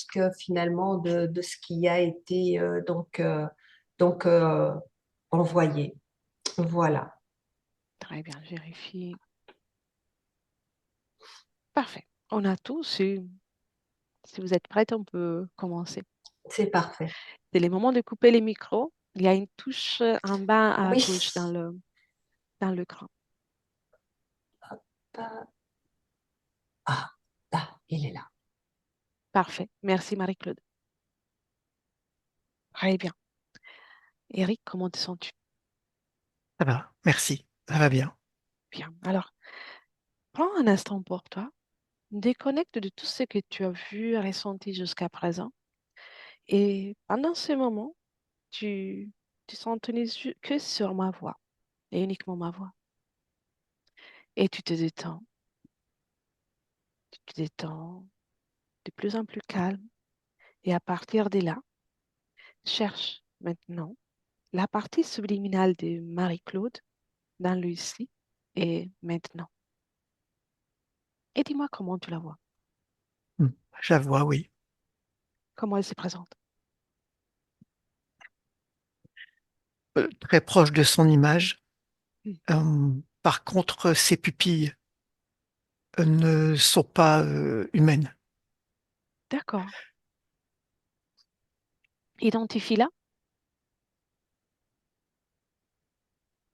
que finalement de ce qui a été donc envoyé. Voilà, Très bien, je vérifie. Parfait. On a tout. Si vous êtes prête, on peut commencer. c'est parfait. C'est le moment de couper les micros. Il y a une touche en bas à Oui. gauche dans l'écran. Ah, ah, il est là. Parfait. Merci Marie-Claude. Très bien. Eric, comment te sens-tu? Ça va, merci, ça va bien. Bien. Alors, prends un instant pour toi. Déconnecte de tout ce que tu as vu, ressenti jusqu'à présent. Et pendant ce moment, tu s'entends que sur ma voix et uniquement ma voix. Et tu te détends, tu te détends de plus en plus calme. Et à partir de là, cherche maintenant la partie subliminale de Marie-Claude dans le ici et maintenant. Et dis-moi comment tu la vois, Hmm, je la vois, oui. comment elle se présente. Très proche de son image. Hmm. Par contre, ses pupilles ne sont pas humaines. D'accord. Identifie-la,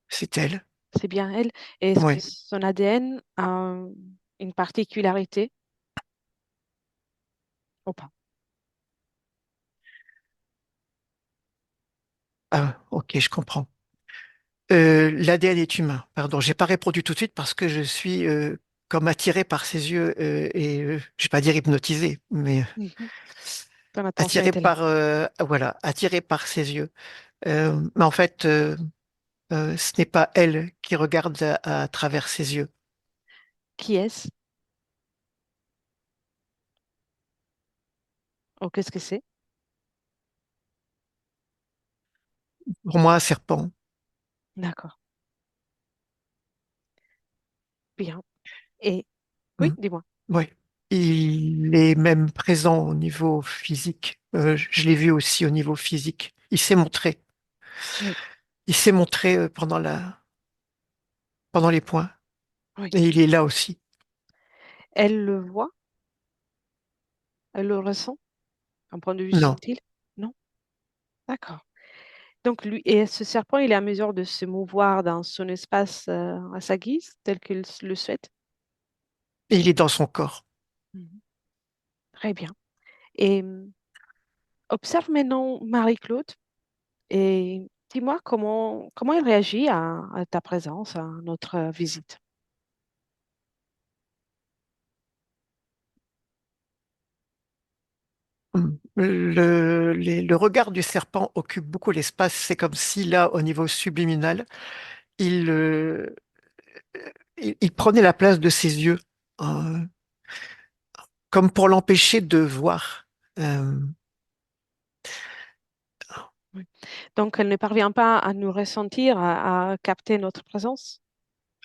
C'est elle. c'est bien elle. Est-ce que Oui. son ADN a une particularité ou pas? Ah, ok, je comprends. L'ADN est humain. Pardon, j'ai pas répondu tout de suite parce que je suis comme attiré par ses yeux je vais pas dire hypnotisé, mais Mhm. Ton attention attiré était là. par voilà, attiré par ses yeux. Mais en fait, ce n'est pas elle qui regarde à travers ses yeux. Qui est-ce? Ou qu'est-ce que c'est? Pour moi, un serpent. D'accord. Bien. Et oui, Hmm. dis-moi. Oui. Il est même présent au niveau physique. Je l'ai vu aussi au niveau physique. Il s'est montré. Oui, Il s'est montré pendant les points. oui. Et il est là aussi. Elle le voit, elle le ressent, un point de vue Non. subtil? Non? D'accord. Donc, lui, et ce serpent, il est à mesure de se mouvoir dans son espace à sa guise, tel qu'il le souhaite? Et il est dans son corps. Mhm. Très bien. Et observe maintenant Marie-Claude et dis-moi comment elle réagit à ta présence, à notre visite. Le regard du serpent occupe beaucoup l'espace. C'est comme si là, au niveau subliminal, il, euh, il prenait la place de ses yeux, euh, comme pour l'empêcher de voir. Euh, Oui. Donc, elle ne parvient pas à nous ressentir, à capter notre présence?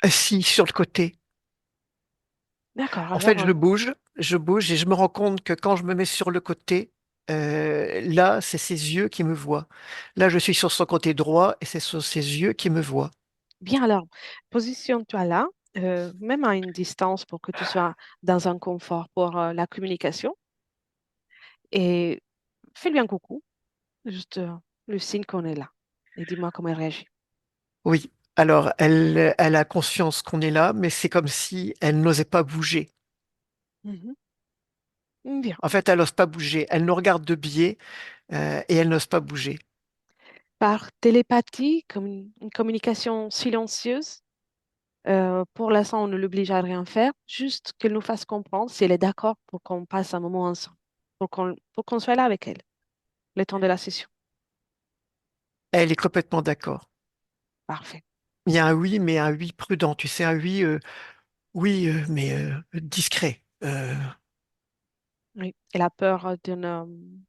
Assis sur le côté. D'accord. En fait, Alors, je bouge et je me rends compte que quand je me mets sur le côté, là, c'est ses yeux qui me voient. Là, je suis sur son côté droit et c'est sur ses yeux qui me voient. bien, alors, positionne-toi là, même à une distance pour que tu sois dans un confort pour la communication et fais-lui un coucou, juste le signe qu'on est là. Et dis-moi comment elle réagit. Oui. Alors, elle a conscience qu'on est là, mais c'est comme si elle n'osait pas bouger. Mhm. Bien. En fait, elle n'ose pas bouger. Elle nous regarde de biais, et elle n'ose pas bouger. Par télépathie, comme une communication silencieuse, pour l'instant, on ne l'oblige à rien faire, juste qu'elle nous fasse comprendre si elle est d'accord pour qu'on passe un moment ensemble, pour qu'on soit là avec elle, le temps de la session. Elle est complètement d'accord. Parfait. Il y a un oui, mais un oui prudent. Tu sais, un oui, oui, mais discret. Oui. Elle a peur d'une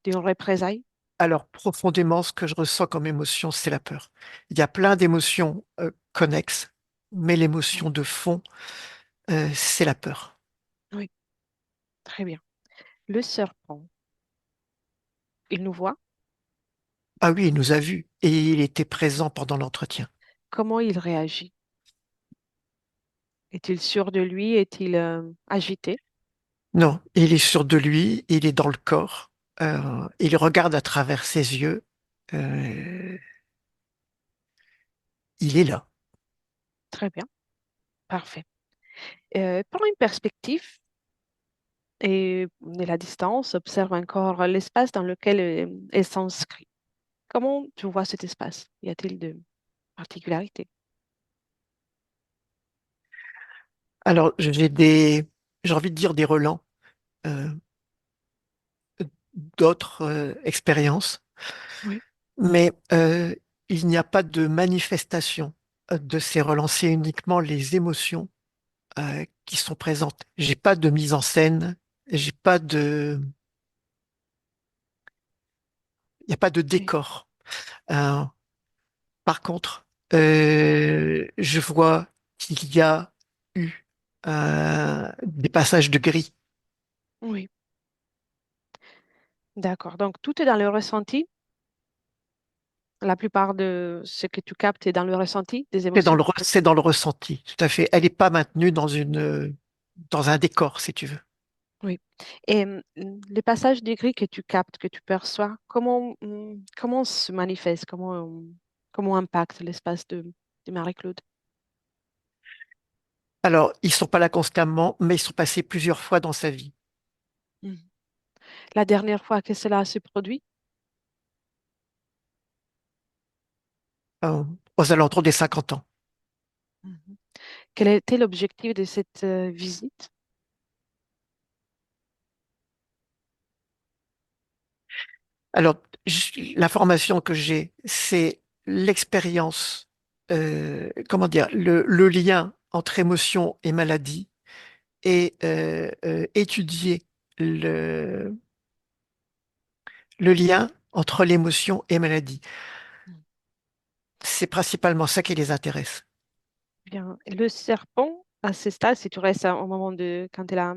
représailles. Alors, profondément, ce que je ressens comme émotion, c'est la peur. Il y a plein d'émotions connexes, mais l'émotion de fond, c'est la peur. Oui, très bien. Le serpent. Il nous voit. Ah oui, il nous a vus et il était présent pendant l'entretien. Comment il réagit? Est-il sûr de lui? Est-il agité? Non, il est sûr de lui, il est dans le corps, il regarde à travers ses yeux, euh, il est là. Très bien, parfait. Prends une perspective et de la distance, observe encore l'espace dans lequel elle s'inscrit. Comment tu vois cet espace? Y a-t-il de particularités? Alors, j'ai envie de dire des relents, euh, d'autres expériences, Oui, mais il n'y a pas de manifestation de ces relents, c'est uniquement les émotions qui sont présentes. J'ai pas de mise en scène, j'ai pas de, il n'y a pas de oui, décor. Euh, Par contre, je vois qu'il y a eu des passages de gris. oui. D'accord. Donc, tout est dans le ressenti. La plupart de ce que tu captes est dans le ressenti des émotions. C'est dans le ressenti, tout à fait. Elle n'est pas maintenue dans un décor, si tu veux. Oui. Et les passages d'écrit que tu captes, que tu perçois, comment se manifestent, comment impacte l'espace de Marie-Claude? Alors, ils sont pas là constamment, mais ils sont passés plusieurs fois dans sa vie, Mhm. La dernière fois que cela se produit? euh, aux alentours des 50 ans. Mhm. Quel était l'objectif de cette visite? Alors, l'information que j'ai, c'est l'expérience, comment dire, le lien entre émotion et maladie et étudier le, le lien entre l'émotion et maladie. Mhm. C'est principalement ça qui les intéresse. Bien. Le serpent, à ce stade, si tu restes au moment de quand elle a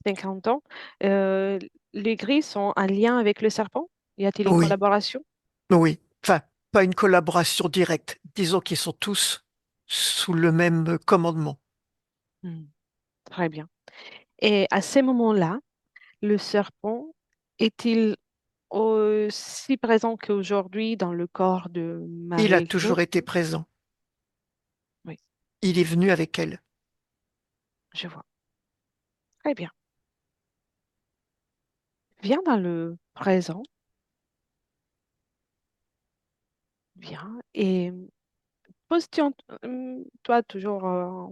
50 ans, euh, les grilles sont en lien avec le serpent? Y a-t-il une Oui, collaboration? oui. Enfin, pas une collaboration directe. Disons qu'ils sont tous sous le même commandement. Mhm. Très bien. Et à ces moments-là, le serpent est-il aussi présent qu'aujourd'hui dans le corps de Il a Marie-Claude? toujours été présent. Oui, Il est venu avec elle. je vois. Très bien. Viens dans le présent, viens, et toi toujours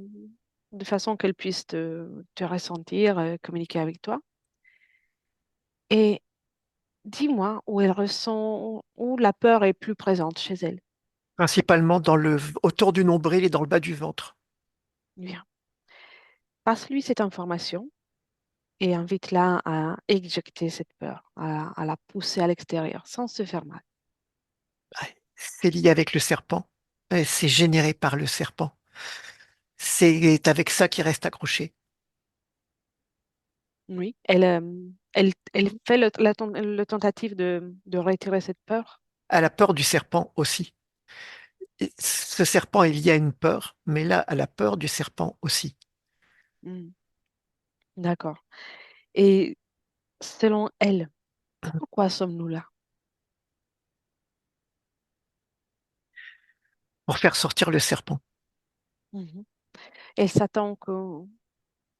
de façon qu'elle puisse te ressentir, communiquer avec toi. Et dis-moi où elle ressent, où la peur est plus présente chez elle. Principalement autour du nombril et dans le bas du ventre. Viens. Passe-lui cette information et invite-la à éjecter cette peur, à la pousser à l'extérieur sans se faire mal. Ouais. C'est lié avec le serpent. C'est généré par le serpent. C'est avec ça qu'il reste accroché. Oui, elle fait le tentative de retirer cette peur. À la peur du serpent aussi. Et ce serpent est lié à une peur, mais là, à la peur du serpent aussi. Hmm, d'accord. Et selon elle, pourquoi sommes-nous là? Pour faire sortir le serpent. Mhm. Elle s'attend que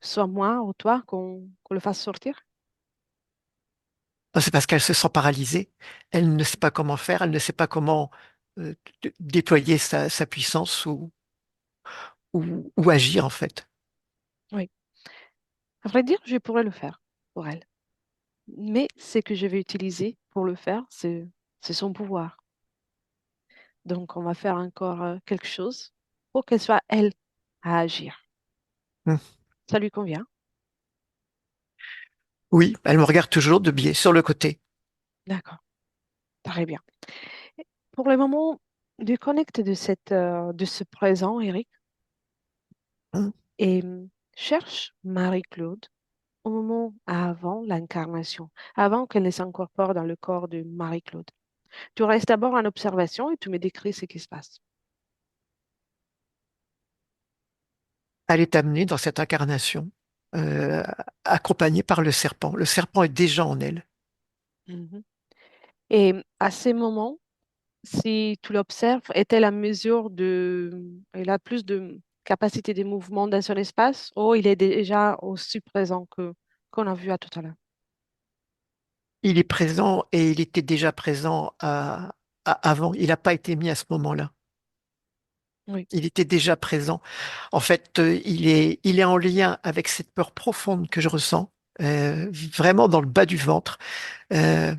ce soit moi ou toi qu'on le fasse sortir? C'est parce qu'elle se sent paralysée. Elle ne sait pas comment faire, elle ne sait pas comment déployer sa puissance ou agir en fait. Oui. À vrai dire, je pourrais le faire pour elle. Mais ce que je vais utiliser pour le faire, c'est son pouvoir. Donc, on va faire encore quelque chose pour qu'elle soit elle à agir. Hmm. Ça lui convient? Oui, elle me regarde toujours de biais sur le côté. D'accord. Très bien. Pour le moment, déconnecte de ce présent, Eric, Hmm. et cherche Marie-Claude au moment avant l'incarnation, avant qu'elle ne s'incorpore dans le corps de Marie-Claude. Tu restes d'abord en observation et tu me décris ce qui se passe. Elle est amenée dans cette incarnation, euh, accompagnée par le serpent. Le serpent est déjà en elle. Mhm. Et à ces moments, si tu l'observes, est-elle à mesure elle a plus de capacité de mouvement dans son espace ou il est déjà aussi présent que qu'on a vu à tout à l'heure? Il est présent et il était déjà présent avant. Il n'a pas été mis à ce moment-là. Oui. Il était déjà présent. En fait, il est en lien avec cette peur profonde que je ressens, vraiment dans le bas du ventre. Euh,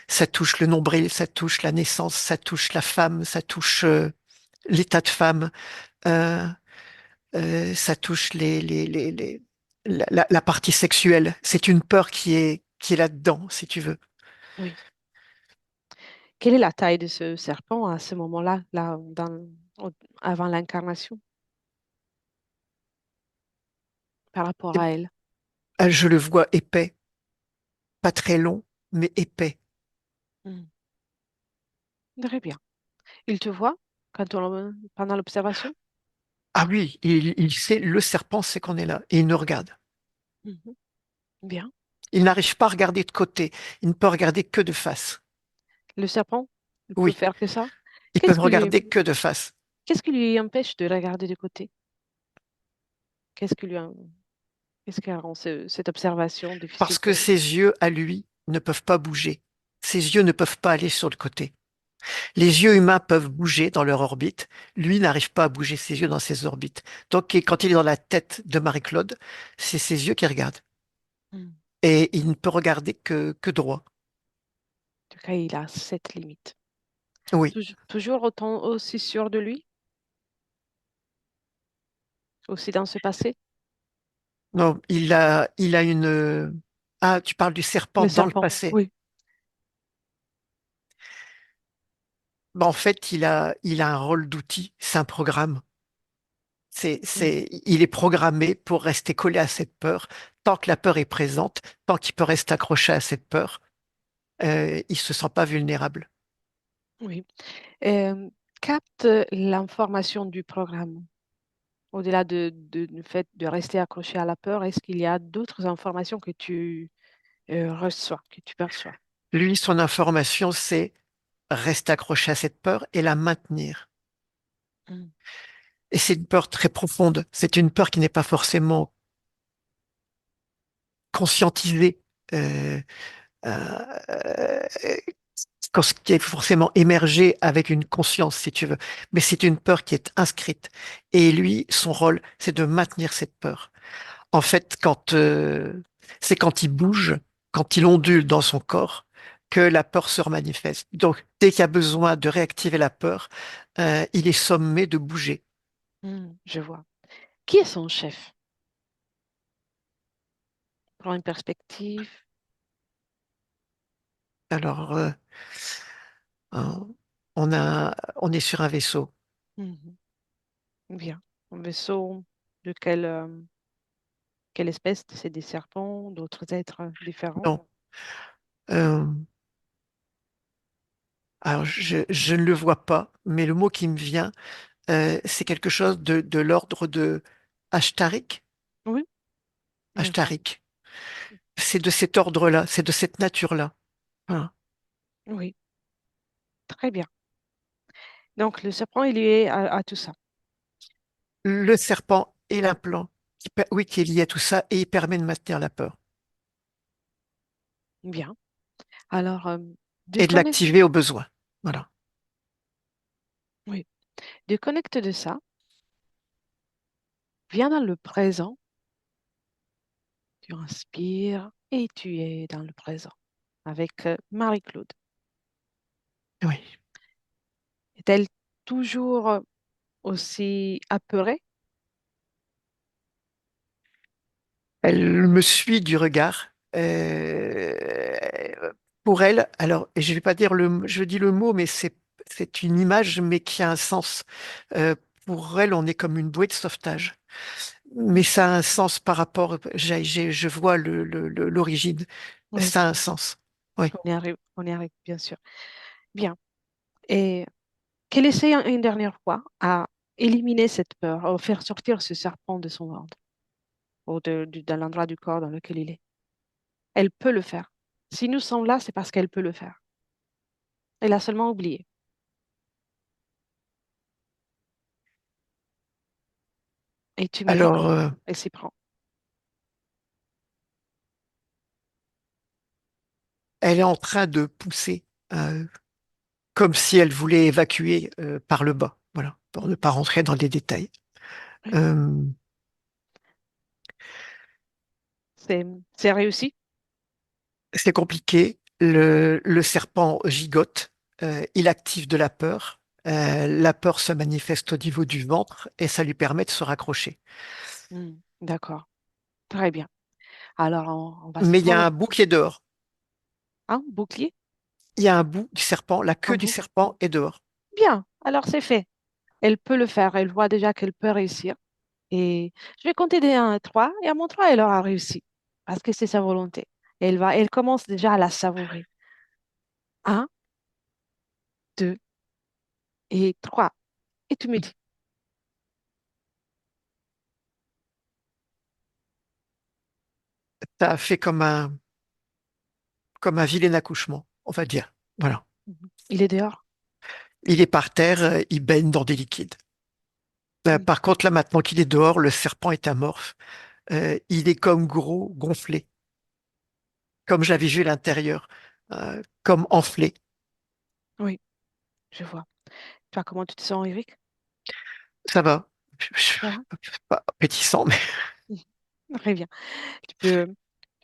Ça touche le nombril, ça touche la naissance, ça touche la femme, ça touche l'état de femme, euh, ça touche la partie sexuelle. C'est une peur qui est là-dedans, si tu veux. Oui. Quelle est la taille de ce serpent à ce moment-là, au- avant l'incarnation, par rapport à elle? Je le vois épais, pas très long, mais épais. Hmm. Très bien. Il te voit pendant l'observation? Ah oui, il sait, le serpent sait qu'on est là et il nous regarde. Mhm. Bien. Il n'arrive pas à regarder de côté, il ne peut regarder que de face. Le serpent, il peut Oui, faire que ça? il peut Qu'est-ce qui lui, regarder que de face. qu'est-ce qui lui empêche de regarder de côté? Qu'est-ce qui lui, qu'est-ce qui rend cette observation difficile Parce que pour lui? ses yeux, à lui, ne peuvent pas bouger. Ses yeux ne peuvent pas aller sur le côté. Les yeux humains peuvent bouger dans leur orbite. Lui n'arrive pas à bouger ses yeux dans ses orbites. Donc, et quand il est dans la tête de Marie-Claude, c'est ses yeux qui regardent. Hmm. Et il ne peut regarder que droit. En tout cas, il a cette limite. Oui. Toujours autant aussi sûr de lui, aussi dans ce passé? Non, il a une. Ah, tu parles du serpent Le dans le serpent, passé. oui. En fait, il a un rôle d'outil. C'est un programme. Hmm. Il est programmé pour rester collé à cette peur. Tant que la peur est présente, tant qu'il peut rester accroché à cette peur, il se sent pas vulnérable. Oui. Euh, Capte l'information du programme. Au-delà du fait de rester accroché à la peur, est-ce qu'il y a d'autres informations que tu reçois, que tu perçois? Lui, son information, c'est rester accroché à cette peur et la maintenir. Hmm. Et c'est une peur très profonde. C'est une peur qui n'est pas forcément conscientisée, euh, euh, qui est forcément émergée avec une conscience, si tu veux. Mais c'est une peur qui est inscrite. Et lui, son rôle, c'est de maintenir cette peur. En fait, c'est quand il bouge, quand il ondule dans son corps, que la peur se manifeste. Donc, dès qu'il y a besoin de réactiver la peur, il est sommé de bouger. Je vois. Qui est son chef? Prends une perspective. Alors, hein, on est sur un vaisseau. Mhm. Bien. Un vaisseau de quelle espèce? C'est des serpents, d'autres êtres différents? Non. Euh, alors, je ne le vois pas, mais le mot qui me vient, c'est quelque chose de l'ordre de Ashtarik. Oui, il me semble. Ashtarik. C'est de cet ordre-là, c'est de cette nature-là. Voilà. Oui, très bien. Donc, le serpent, il est lié à tout ça. Le serpent et l'implant, oui, qui est lié à tout ça et il permet de maintenir la peur Bien. Alors, et de déconnecte, l'activer au besoin. Voilà. oui, déconnecte de ça. Viens dans le présent. Tu inspires et tu es dans le présent avec Marie-Claude. Oui. Est-elle toujours aussi apeurée? Elle me suit du regard. Pour elle, alors, et je vais pas dire je dis le mot, mais c'est une image, mais qui a un sens. Euh, pour elle, on est comme une bouée de sauvetage. mais ça a un sens par rapport, je vois l'origine. Oui, Ça a un sens. Oui. on y arrive, bien sûr. Bien. Et qu'elle essaye une dernière fois à éliminer cette peur, à faire sortir ce serpent de son ventre ou de l'endroit du corps dans lequel il est. Elle peut le faire. Si nous sommes là, c'est parce qu'elle peut le faire. Elle a seulement oublié. Et tu me dis Alors, comment elle s'y prend. elle est en train de pousser, comme si elle voulait évacuer par le bas. Voilà, pour ne Mhm. pas rentrer dans les détails. Oui. Euh, C'est, c'est réussi? c'est compliqué. Le serpent gigote, il active de la peur. La peur se manifeste au niveau du ventre et ça lui permet de se raccrocher. D'accord. Très bien. Alors, on va Mais il y a prendre un bout qui est dehors. un bouclier, Il y a un bout du serpent, la un queue du bout. serpent est dehors. Bien. Alors, c'est fait. Elle peut le faire. Elle voit déjà qu'elle peut réussir. Et je vais compter des 1 à 3. Et à mon 3, elle aura réussi. Parce que c'est sa volonté. Elle commence déjà à la savourer. Un, 2 et 3. Et tu me dis, Ça a fait comme un vilain accouchement, on va dire. Voilà. il est dehors. Il est par terre, il baigne dans des liquides. Mm. Par contre, là, maintenant qu'il est dehors, le serpent est amorphe. Il est comme gros, gonflé, comme j'avais vu à l'intérieur, comme enflé. Oui, je vois. Toi, comment tu te sens, Eric? Ça va. Ça va? Pas appétissant, mais Mm. Très bien. Tu peux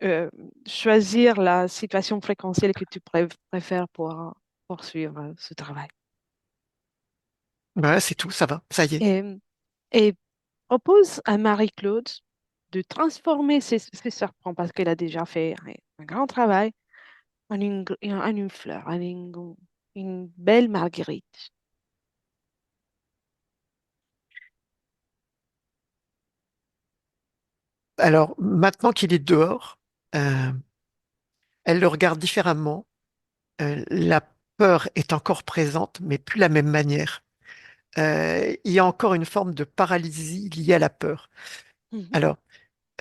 euh, choisir la situation fréquentielle que tu préfères pour poursuivre ce travail. voilà, c'est tout, ça va, ça y est. Et, et propose à Marie-Claude de transformer ces serpents, parce qu'elle a déjà fait un grand travail, en une fleur, une belle marguerite. Alors, maintenant qu'il est dehors, euh, elle le regarde différemment. La peur est encore présente, mais plus la même manière. Il y a encore une forme de paralysie liée à la peur. Mhm. Alors,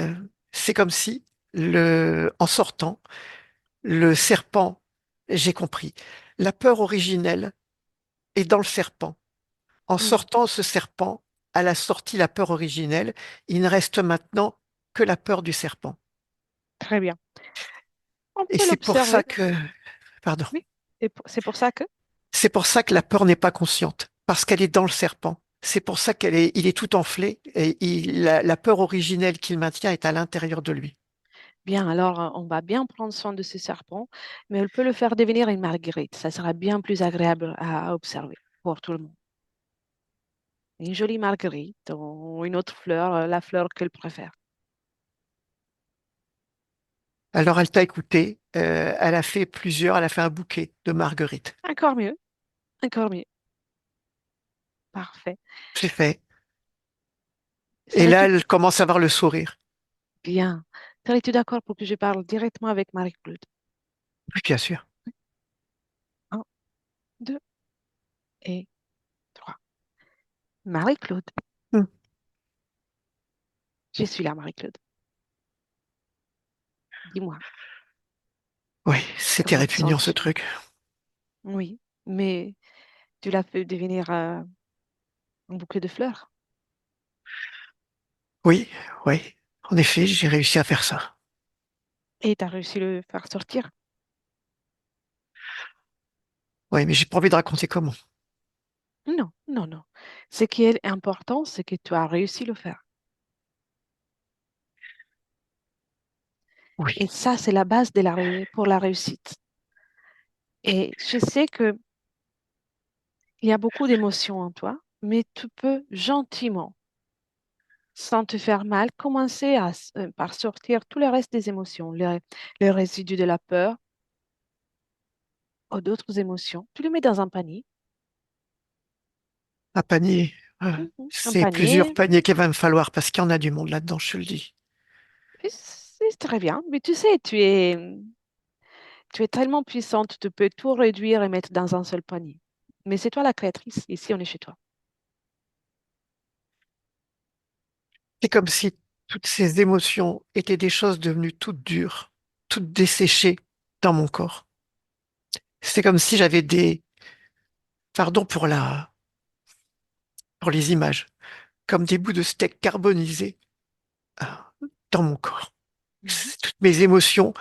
euh, c'est comme si, en sortant, le serpent, j'ai compris, la peur originelle est dans le serpent. En Mhm. sortant ce serpent, elle a sorti la peur originelle. Il ne reste maintenant que la peur du serpent. Très bien. On Et peut c'est pour ça l'observer, que, pardon, oui. Et c'est pour ça que, c'est pour ça que la peur n'est pas consciente, parce qu'elle est dans le serpent. C'est pour ça il est tout enflé et la peur originelle qu'il maintient est à l'intérieur de lui. bien, alors on va bien prendre soin de ce serpent, mais elle peut le faire devenir une marguerite. Ça sera bien plus agréable à observer pour tout le monde. Une jolie marguerite ou une autre fleur, la fleur qu'elle préfère. Alors elle t'a écouté, elle a fait elle a fait un bouquet de marguerites. Encore mieux, encore mieux. Parfait. C'est fait. Et là, Serais-tu elle commence à avoir le sourire. bien? Serais-tu d'accord pour que je parle directement avec Marie-Claude? Oui, bien sûr. Un, deux et trois. Marie-Claude, Hmm. je suis là, Marie-Claude. Dis-moi, Oui, c'était comment te répugnant ce sens-tu? truc. Oui, mais tu l'as fait devenir un bouquet de fleurs Oui, oui. En effet, j'ai réussi à faire ça. et tu as réussi à le faire sortir. Oui, mais j'ai pas envie de raconter comment. Non, non, non. Ce qui est important, c'est que tu as réussi à le faire. Oui. Et ça, c'est la base pour la réussite. Et je sais que il y a beaucoup d'émotions en toi, mais tu peux gentiment, sans te faire mal, commencer par sortir tout le reste des émotions, le résidu de la peur ou d'autres émotions. Tu le mets dans un panier. Un panier. Un C'est plusieurs panier, paniers qu'il va me falloir parce qu'il y en a du monde là-dedans, je te le dis. et c'est très bien. Mais tu sais, tu es tellement puissante, tu peux tout réduire et mettre dans un seul panier. Mais c'est toi la créatrice. Ici, on est chez toi. C'est comme si toutes ces émotions étaient des choses devenues toutes dures, toutes desséchées dans mon corps. C'est comme si j'avais pardon pour les images, comme des bouts de steak carbonisés euh, dans mon corps. Mhm. C'est toutes mes émotions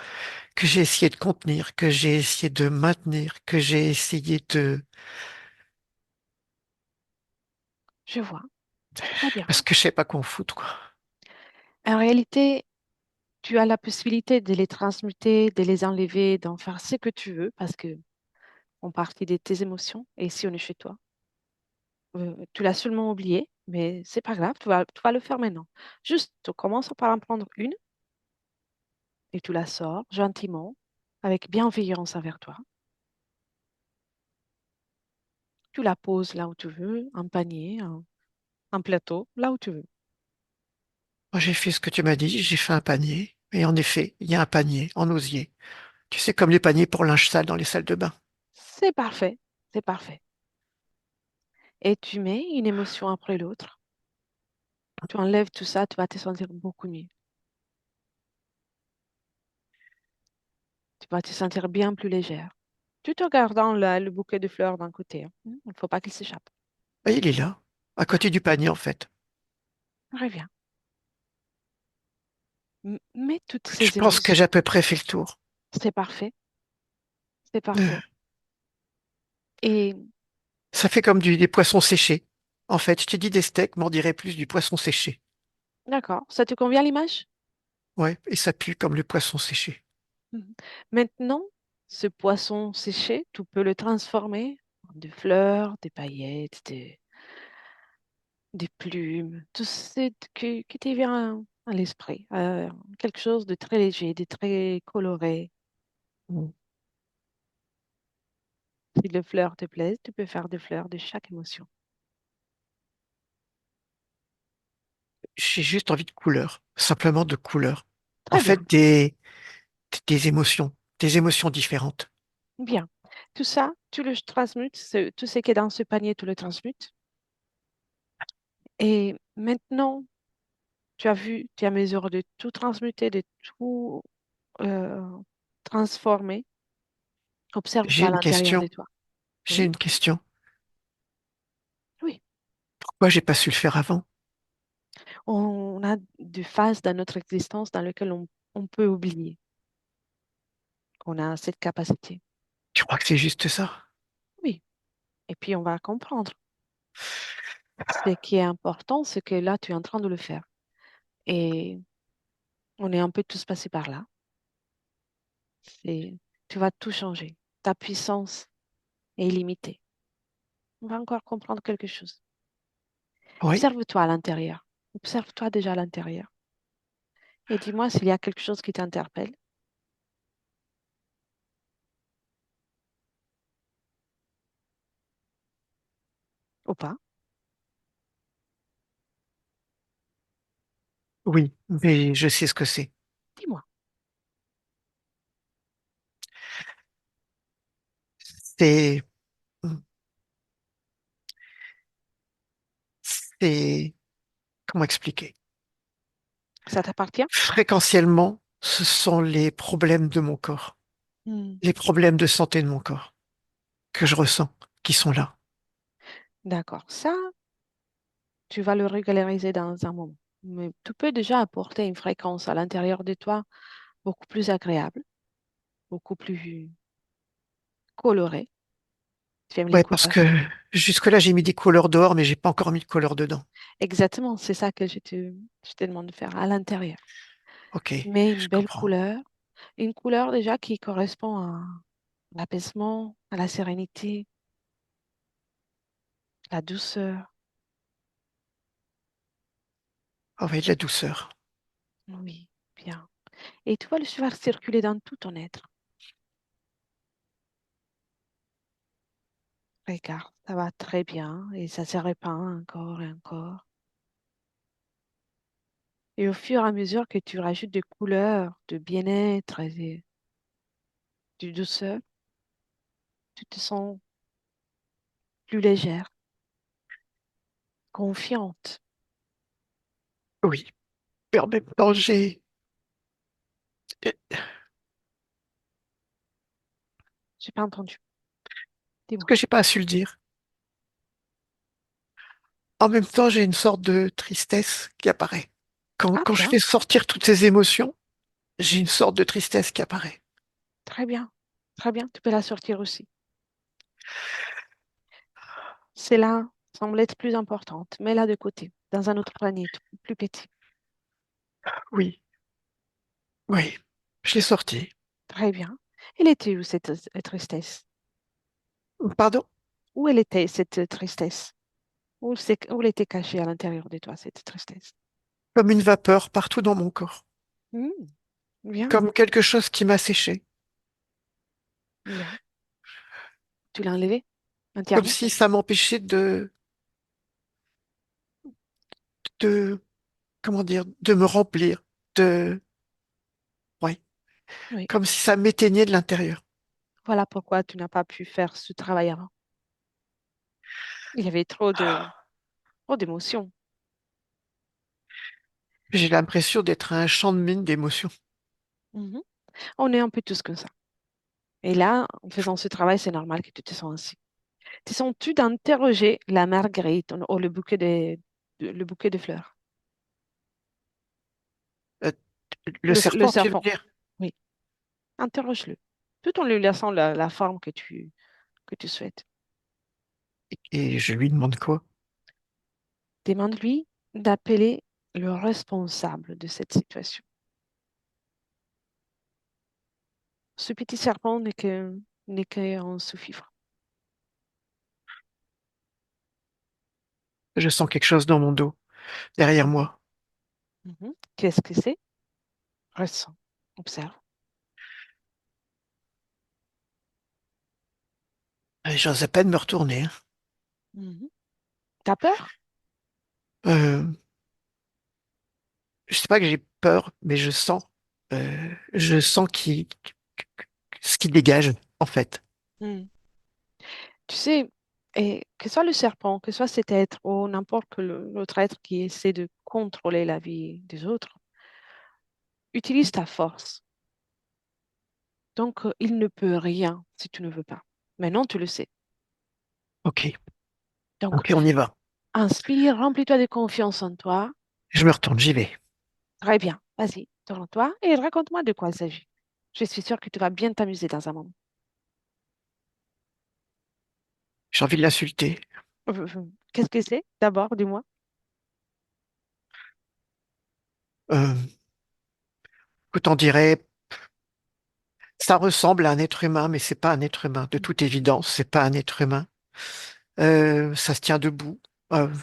que j'ai essayé de contenir, que j'ai essayé de maintenir, que j'ai essayé de... Je vois. Très bien. Parce que je sais pas quoi en foutre, quoi. En réalité, tu as la possibilité de les transmuter, de les enlever, d'en faire ce que tu veux parce que font partie de tes émotions. Et si on est chez toi, tu l'as seulement oublié, mais c'est pas grave, tu vas le faire maintenant. Juste, tu commences par en prendre une et tu la sors gentiment, avec bienveillance envers toi. Tu la poses là où tu veux, un panier, un plateau, là où tu veux. Moi, j'ai fait ce que tu m'as dit, j'ai fait un panier. Et en effet, il y a un panier en osier. Tu sais, comme les paniers pour linge sale dans les salles de bain. C'est parfait, c'est parfait. Et tu mets une émotion après l'autre. Tu enlèves tout ça, tu vas te sentir beaucoup mieux. Tu vas te sentir bien plus légère. Tout en gardant le bouquet de fleurs d'un côté, hein. Il ne faut pas qu'il s'échappe. Et il est là, à Bien, côté du panier, en fait. reviens. Mets toutes Je ces pense que j'ai émotions. à peu près fait le tour. C'est parfait, c'est Euh, parfait. Et Ça fait comme des poissons séchés. En fait, je t'ai dit des steaks, mais on dirait plus du poisson séché. d'accord, ça te convient l'image? Ouais, et ça pue comme le poisson séché. Mhm. Maintenant, ce poisson séché, tu peux le transformer en des fleurs, des paillettes, des plumes, tout ce qui te vient à l'esprit. Quelque chose de très léger, de très coloré. Mm. Si les fleurs te plaisent, tu peux faire des fleurs de chaque émotion. J'ai juste envie de couleurs, simplement de couleurs. En Très bien, fait, des émotions différentes. bien. Tout ça, tu le transmutes, tout ce qui est dans ce panier, tu le transmutes. Et maintenant, tu as vu, tu es à mesure de tout transmuter, de tout euh, transformer. J'ai Observe-toi à une l'intérieur de question, toi. j'ai Oui, une question. oui. Pourquoi j'ai pas su le faire avant? On a des phases dans notre existence dans lesquelles on peut oublier qu'on a cette capacité. Tu crois que c'est juste ça? Oui. Et puis, on va comprendre. Ce qui est important, c'est que là, tu es en train de le faire. Et on est un peu tous passés par là. Et tu vas tout changer. Ta puissance est illimitée. On va encore comprendre quelque chose. Oui, Observe-toi à l'intérieur. Observe-toi déjà à l'intérieur. Et dis-moi s'il y a quelque chose qui t'interpelle ou pas. oui, mais je sais ce que c'est. Dis-moi. C'est, c'est, comment expliquer? Ça t'appartient? Fréquentiellement, ce sont les problèmes de mon corps, Hmm. les problèmes de santé de mon corps que je ressens, qui sont là. D'accord. Ça, tu vas le régulariser dans un moment. Mais tu peux déjà apporter une fréquence à l'intérieur de toi beaucoup plus agréable, beaucoup plus colorée. Tu aimes les Ouais, parce couleurs. que jusque-là, j'ai mis des couleurs dehors, mais j'ai pas encore mis de couleurs dedans. Exactement, c'est ça que je te demande de faire à l'intérieur. Ok, Mets une je belle comprends. couleur, une couleur déjà qui correspond à l'apaisement, à la sérénité, la douceur. Oh, oui, de la douceur. Oui, bien. Et tu vas le faire circuler dans tout ton être. Regarde ça va très bien et ça se répand encore et encore. Et au fur et à mesure que tu rajoutes des couleurs de bien-être et de douceur, tu te sens plus légère, confiante. Oui. Mais en même temps, J'ai pas entendu. ce Dis-moi. que j'ai pas su le dire. En même temps, j'ai une sorte de tristesse qui apparaît. Ah Quand je bien, fais sortir toutes ces émotions, j'ai une sorte de tristesse qui apparaît. très bien, très bien. Tu peux la sortir aussi. Celle-là semble être plus importante. Mets-la de côté, dans un autre panier, plus petit. Oui, oui, je l'ai sorti. Très bien. Elle était où cette tristesse? Pardon? Où elle était cette tristesse? Où elle était cachée à l'intérieur de toi, cette tristesse? Comme une vapeur partout dans mon corps. Hmm, bien, Comme quelque chose qui m'a séché. bien. Tu l'as enlevée Comme entièrement? si ça m'empêchait de, comment dire, de me remplir. Ouais, Oui. comme si ça m'éteignait de l'intérieur. Voilà pourquoi tu n'as pas pu faire ce travail avant. Il y avait trop d'émotions. J'ai l'impression d'être un champ de mine d'émotions. Mhm. On est un peu tous comme ça. Et là, en faisant ce travail, c'est normal que tu te sens ainsi. Te sens-tu d'interroger la marguerite ou le bouquet de fleurs? Euh, le Le serpent, tu veux serpent, dire? oui. Interroge-le, tout en lui laissant la forme que tu souhaites. Et je lui demande quoi? Demande-lui d'appeler le responsable de cette situation. Ce petit serpent n'est qu'un sous-fifre. Je sens quelque chose dans mon dos, derrière Mhm. moi. Mhm. Qu'est-ce que c'est? Ressens, observe. J'ose à peine me retourner, hein. Mhm. T'as peur? Euh, je sais pas que j'ai peur, mais je sens ce qui dégage, en fait. Mhm. Tu sais, et que ce soit le serpent, que ce soit cet être ou n'importe quel autre être qui essaie de contrôler la vie des autres, utilise ta force. Donc, il ne peut rien si tu ne veux pas. Maintenant, tu le sais. Ok, Donc, ok, on y va. inspire, remplis-toi de confiance en toi. Je me retourne, j'y vais. Très bien. Vas-y, tourne-toi et raconte-moi de quoi il s'agit. Je suis sûre que tu vas bien t'amuser dans un moment. J'ai envie de l'insulter. Qu'est-ce que c'est? D'abord, dis-moi. Euh, Écoute, on dirait, ça ressemble à un être humain, mais c'est pas un être humain. De toute évidence, c'est pas un être humain. Ça se tient debout, euh,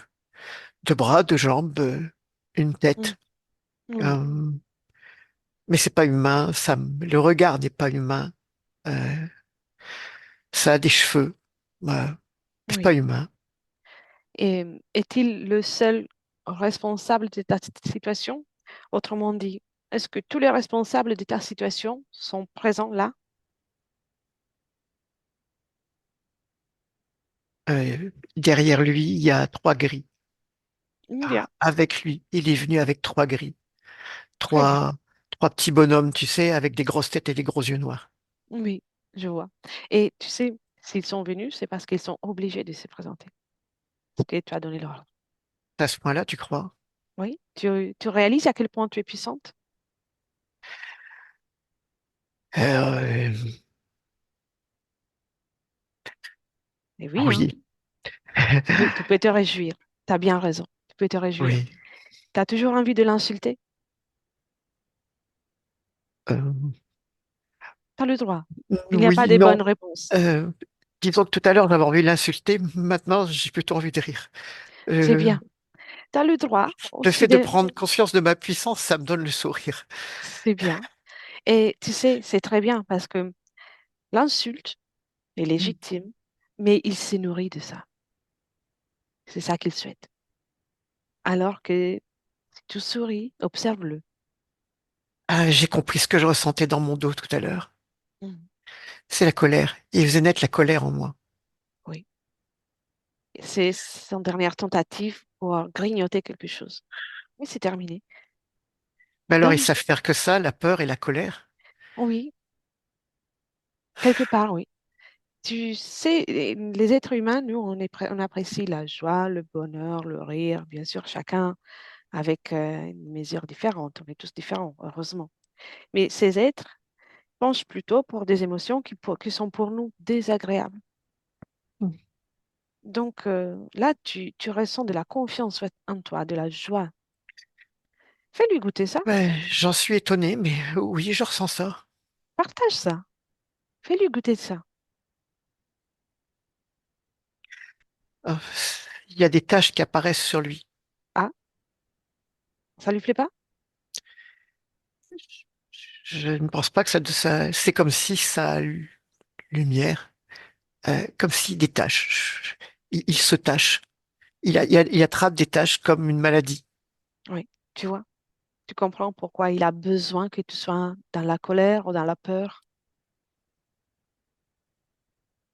deux bras, deux jambes, une Mm. tête. Oui, Euh, mais c'est pas humain. Le regard n'est pas humain. Euh, Ça a des cheveux. C'est pas oui. humain. Et est-il le seul responsable de ta situation? Autrement dit, est-ce que tous les responsables de ta situation sont présents là? Derrière lui, il y a trois grilles. Bien, Avec lui, il est venu avec trois grilles. très bien. Trois, trois petits bonhommes, tu sais, avec des grosses têtes et des gros yeux noirs. Oui, je vois. Et tu sais, s'ils sont venus, c'est parce qu'ils sont obligés de se présenter. Parce que tu as donné l'ordre. À ce point-là, tu crois? Oui, tu réalises à quel point tu es puissante? Euh, Et oui, hein, oui, tu peux te réjouir. Tu as bien raison. Tu peux te réjouir. oui. Tu as toujours envie de l'insulter? Euh, Tu as le droit. Il n'y a pas oui, de bonnes non. réponses. Euh, Disons que tout à l'heure, j'avais envie de l'insulter. Maintenant, j'ai plutôt envie de rire. C'est Euh, bien. Tu as le droit le aussi fait de de... prendre conscience de ma puissance, ça me donne le sourire. C'est bien. Et tu sais, c'est très bien parce que l'insulte est légitime, mais il s'est nourri de ça. C'est ça qu'il souhaite. Alors que si tu souris, observe-le. Ah, j'ai compris ce que je ressentais dans mon dos tout à l'heure. Mhm. C'est la colère. Il faisait naître la colère en moi. Oui. C'est son dernière tentative pour grignoter quelque chose. Mais c'est terminé. Mais alors, ils Donne, savent faire que ça, la peur et la colère. oui, quelque part, oui. Tu sais, les êtres humains, nous, on apprécie la joie, le bonheur, le rire, bien sûr, chacun avec une mesure différente. On est tous différents, heureusement. Mais ces êtres penchent plutôt pour des émotions qui sont pour nous désagréables. Donc là, tu ressens de la confiance en toi, de la joie. Fais-lui goûter ça, Ouais, j'en suis étonné, mais oui, je ressens ça. partage ça, fais-lui goûter ça. Ah, il y a des taches qui apparaissent sur lui. Ah, ça lui plaît pas? Je ne pense pas que c'est comme si sa lumière, comme si des taches. Il se tache. Il attrape des taches comme une maladie. Oui, tu vois, tu comprends pourquoi il a besoin que tu sois dans la colère ou dans la peur.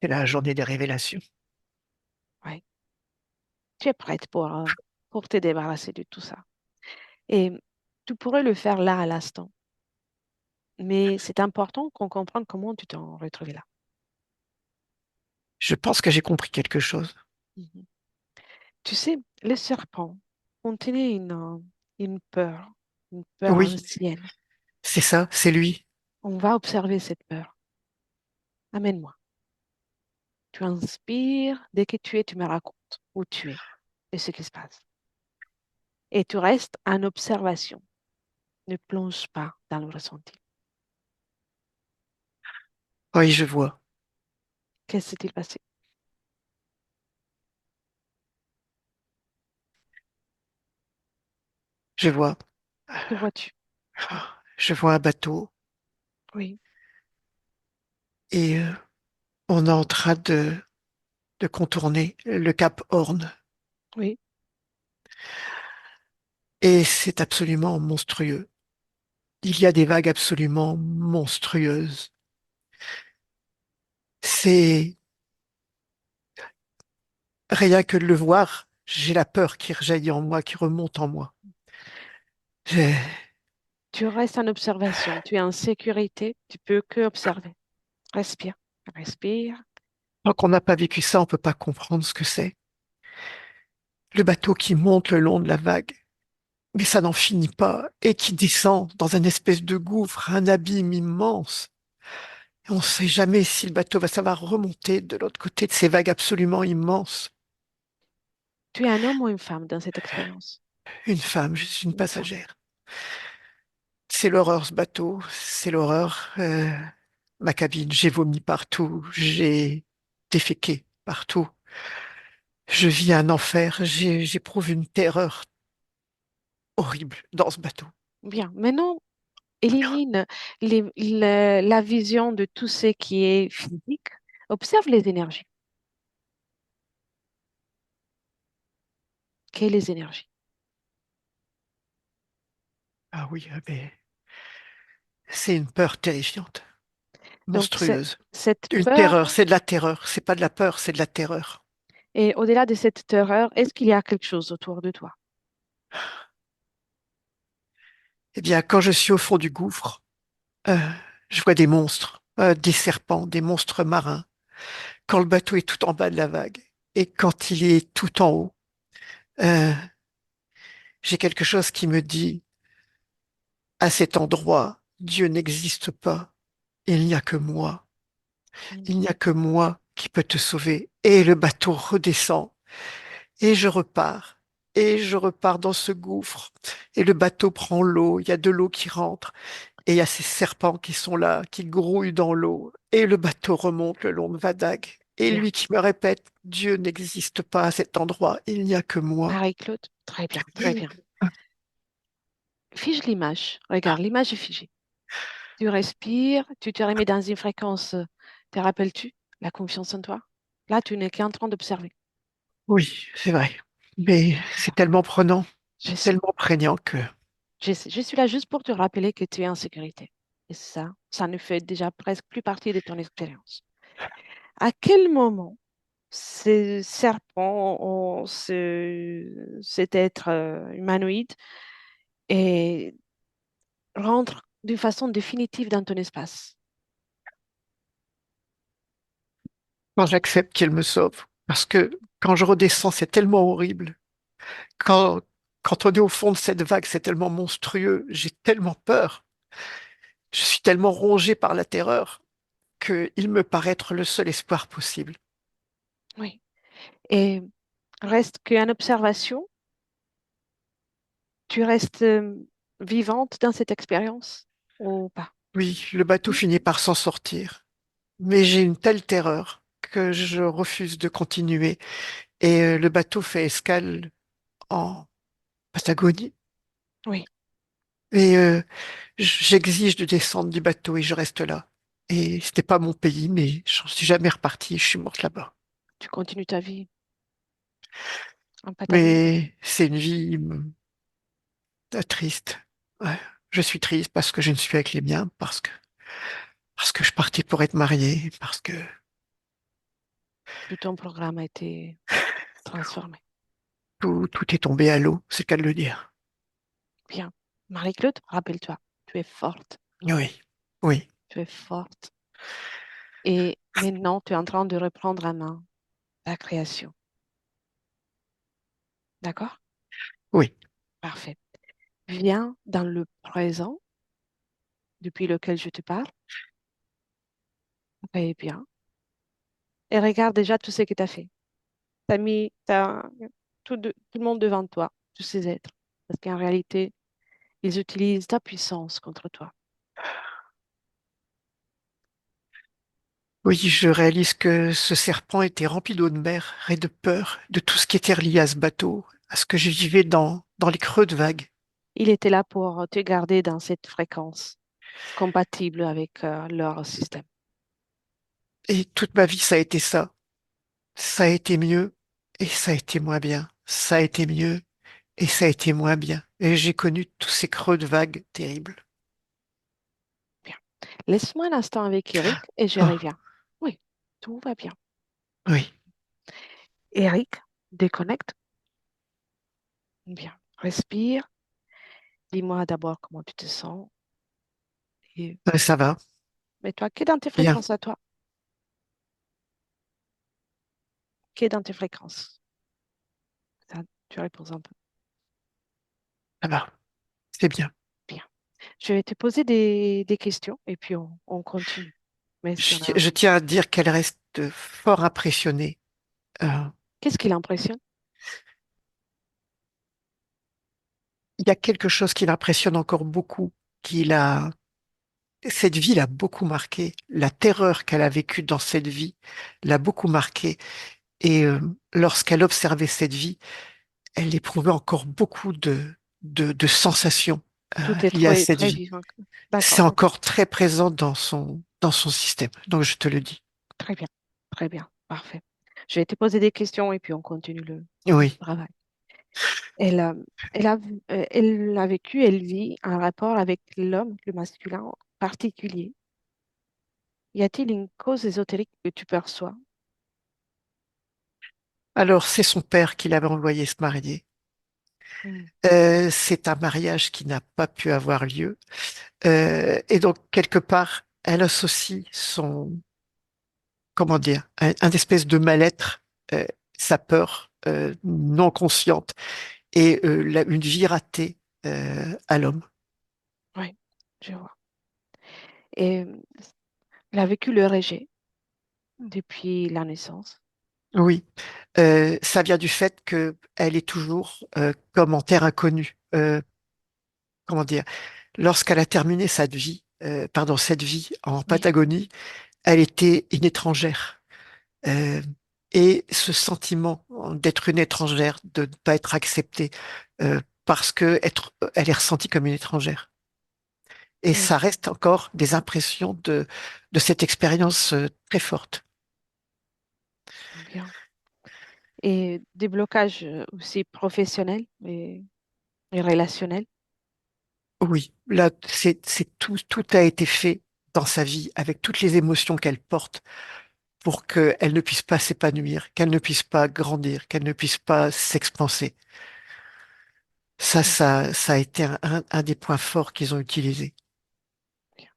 C'est la journée des révélations. Oui, tu es prête pour te débarrasser de tout ça. Et tu pourrais le faire là à l'instant, mais c'est important qu'on comprenne comment tu t'en retrouves là. Je pense que j'ai compris quelque chose. Mhm. Tu sais, le serpent contenait une peur Oui, ancienne. c'est ça, c'est lui. On va observer cette peur. Amène-moi. Tu inspires, dès que tu me racontes où tu es et ce qui se passe. Et tu restes en observation. Ne plonge pas dans le ressenti. Oui, je vois. Qu'est-ce qui s'est passé? Je vois. Que vois-tu? Je vois un bateau Oui, et on est en train de contourner le cap Horn. oui. Et c'est absolument monstrueux. Il y a des vagues absolument monstrueuses. C'est rien que de le voir, j'ai la peur qui rejaillit en moi, qui remonte en moi. J'ai- Tu restes en observation. Tu es en sécurité. Tu peux que observer. Respire. Respire. Tant qu'on n'a pas vécu ça, on peut pas comprendre ce que c'est. Le bateau qui monte le long de la vague, mais ça n'en finit pas, et qui descend dans un espèce de gouffre, un abîme immense. Et on ne sait jamais si le bateau va savoir remonter de l'autre côté de ces vagues absolument immenses. Tu es un homme ou une femme dans cette expérience? Une femme, je suis une Une femme. passagère. C'est l'horreur, ce bateau, c'est l'horreur. Ma cabine, j'ai vomi partout, j'ai déféqué partout. Je vis un enfer, j'éprouve une terreur horrible dans ce bateau. Bien. Maintenant, élimine la vision de tout ce qui est physique. Observe les énergies. Quelles les énergies? Ah oui, mais c'est une peur terrifiante, Donc, monstrueuse. cette Une peur, terreur, c'est de la terreur. C'est pas de la peur, c'est de la terreur. et au-delà de cette terreur, est-ce qu'il y a quelque chose autour de toi? Eh bien, quand je suis au fond du gouffre, euh, je vois des monstres, des serpents, des monstres marins. Quand le bateau est tout en bas de la vague et quand il est tout en haut, euh, j'ai quelque chose qui me dit, à cet endroit, Dieu n'existe pas. Il n'y a que moi. Il n'y a que moi qui peux te sauver. Et le bateau redescend. Et je repars. Et je repars dans ce gouffre. Et le bateau prend l'eau. Il y a de l'eau qui rentre. Et il y a ces serpents qui sont là, qui grouillent dans l'eau. Et le bateau remonte le long de Vadag. Et Bien. lui qui me répète, Dieu n'existe pas à cet endroit. Il n'y a que moi. Marie-Claude, très bien, très bien. Fige l'image. Regarde, l'image est figée. Tu respires, tu te remets dans une fréquence. Te rappelles-tu la confiance en toi? Là, tu n'es qu'en train d'observer. Oui, c'est vrai. Mais c'est tellement prenant, Je sais. tellement prégnant que Je suis là juste pour te rappeler que tu es en sécurité. Et ça ne fait déjà presque plus partie de ton expérience. À quel moment ces serpents, cet être humanoïde, et rentre d'une façon définitive dans ton espace? quand j'accepte qu'elle me sauve, parce que quand je redescends, c'est tellement horrible. Quand, quand on est au fond de cette vague, c'est tellement monstrueux. J'ai tellement peur. Je suis tellement rongé par la terreur qu'il me paraît être le seul espoir possible. Oui. Et reste qu'une observation, tu restes vivante dans cette expérience ou pas? Oui, le bateau Oui. finit par s'en sortir, mais j'ai une telle terreur que je refuse de continuer. Et le bateau fait escale en Patagonie. Oui, Et j'exige de descendre du bateau et je reste là. Et c'était pas mon pays, mais j'en suis jamais reparti. Je suis morte là-bas. tu continues ta vie en Patagonie. Mais c'est une vie triste. Ouais. Je suis triste parce que je ne suis avec les miens, parce que je partais pour être mariée, parce que Tout ton programme a été transformé. tout est tombé à l'eau, c'est le cas de le dire. Bien. Marie-Claude, rappelle-toi, tu es forte. Oui, oui, Tu es forte. Et maintenant, tu es en train de reprendre en main la création. D'accord? oui. Parfait. Viens dans le présent depuis lequel je te parle. Très bien. Et regarde déjà tout ce que tu as fait. Tu as mis tout le monde devant toi, tous ces êtres. Parce qu'en réalité, ils utilisent ta puissance contre toi. Oui, je réalise que ce serpent était rempli d'eau de mer et de peur, de tout ce qui était relié à ce bateau, à ce que je vivais dans les creux de vagues. Il était là pour te garder dans cette fréquence compatible avec leur système. Et toute ma vie, ça a été ça. Ça a été mieux et ça a été moins bien. Ça a été mieux et ça a été moins bien. Et j'ai connu tous ces creux de vagues terribles. Bien. Laisse-moi un instant avec Eric et je Oh, reviens. Oui, tout va bien. oui, Eric, déconnecte. Bien. Respire. Dis-moi d'abord comment tu te sens. Et ça va, mets-toi qui est dans tes bien, fréquences à toi. Qui est dans tes fréquences. Ça, tu reposes un peu. ça va, c'est bien. Bien. Je vais te poser des questions et puis on continue. Mais si on a... Je tiens à dire qu'elle reste fort impressionnée. Euh, Qu'est-ce qui l'impressionne? il y a quelque chose qui l'impressionne encore beaucoup, qu'il a, cette vie l'a beaucoup marqué. La terreur qu'elle a vécue dans cette vie l'a beaucoup marquée. Et lorsqu'elle observait cette vie, elle éprouvait encore beaucoup de sensations Tout est liées à très, cette très vie. vivant. C'est D'accord, ok. encore très présent dans son système. Donc je te le dis. Très bien. Très bien. Parfait. Je vais te poser des questions et puis on continue le Oui. travail. Elle, elle a vécu, elle vit un rapport avec l'homme, le masculin en particulier. Y a-t-il une cause ésotérique que tu perçois? Alors c'est son père qui l'avait envoyé se marier. Hmm. C'est un mariage qui n'a pas pu avoir lieu. Et donc quelque part, elle associe comment dire, un espèce de mal-être, euh, sa peur non consciente et une vie ratée à l'homme. Oui, je vois. Et elle a vécu le rejet depuis la naissance. Oui, ça vient du fait que elle est toujours comme en terre inconnue. Comment dire, lorsqu'elle a terminé cette vie en Oui, Patagonie, elle était une étrangère. Euh, et ce sentiment d'être une étrangère, de ne pas être acceptée, parce que elle est ressentie comme une étrangère. Et oui, ça reste encore des impressions de cette expérience très forte. bien. Et des blocages aussi professionnels et relationnels. Oui, là, c'est tout a été fait dans sa vie avec toutes les émotions qu'elle porte pour qu'elle ne puisse pas s'épanouir, qu'elle ne puisse pas grandir, qu'elle ne puisse pas s'expanser. Bien, Ça a été un des points forts qu'ils ont utilisés. bien.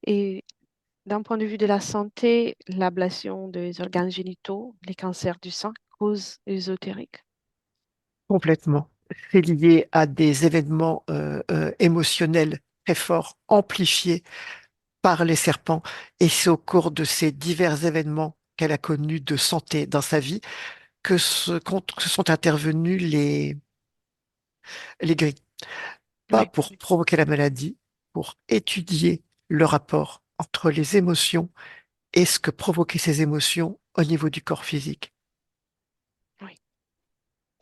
Et d'un point de vue de la santé, l'ablation des organes génitaux, les cancers du sein, cause ésotérique. Complètement. C'est lié à des événements émotionnels très forts, amplifiés par les serpents. Et c'est au cours de ces divers événements qu'elle a connus de santé dans sa vie que sont intervenus les grilles. Pas Oui, pour provoquer la maladie, pour étudier le rapport entre les émotions et ce que provoquaient ces émotions au niveau du corps physique. oui,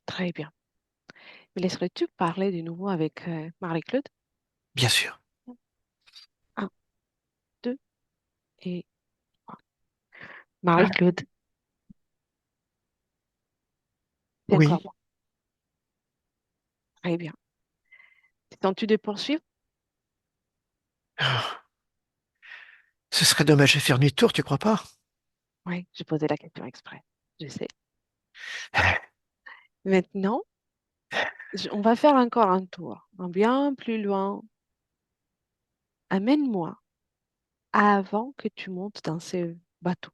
très bien. Me laisserais-tu parler de nouveau avec Marie-Claude? Bien sûr. Un, deux et trois. Ah, Marie-Claude, c'est encore oui. moi. Très bien. Tentes-tu de poursuivre? Ah, ce serait dommage de faire demi-tour, tu crois pas? Oui, j'ai posé la question exprès. Je sais. Maintenant, on va faire encore un tour, un bien plus loin. Amène-moi avant que tu montes dans ce bateau.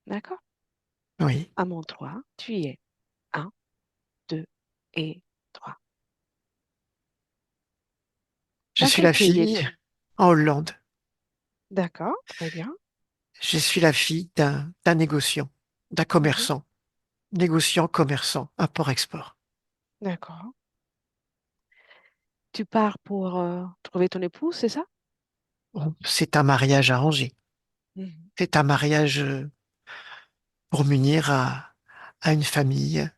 D'accord? Oui. À mon 3, tu y es. Un, 2 et 3. Je Dans suis quel la pays fille es-tu? en Hollande. D'accord, très bien. Je suis la fille d'un négociant, d'un Mhm. commerçant, négociant, commerçant, import-export. D'accord. Tu pars pour trouver ton épouse, c'est ça? Bon, c'est un mariage arrangé. Mhm. C'est un mariage pour m'unir à une famille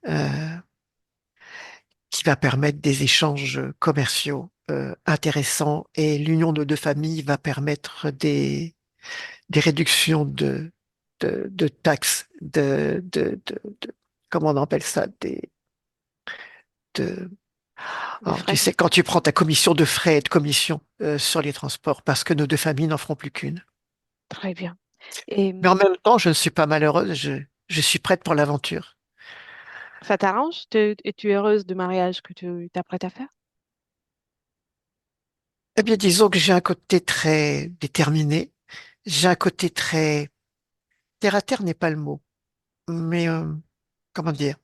qui va permettre des échanges commerciaux intéressants et l'union de deux familles va permettre des réductions de taxes, comment on appelle ça, de, Des alors, tu frais? sais, quand tu prends ta commission de frais et de commission sur les transports, parce que nos deux familles n'en feront plus qu'une. Très bien. Et Mais en même temps, je ne suis pas malheureuse, je suis prête pour l'aventure. ça t'arrange? Es-tu heureuse du mariage que tu t'apprêtes à faire? Eh bien, disons que j'ai un côté très déterminé, j'ai un côté très terre à terre n'est pas le mot, mais comment dire,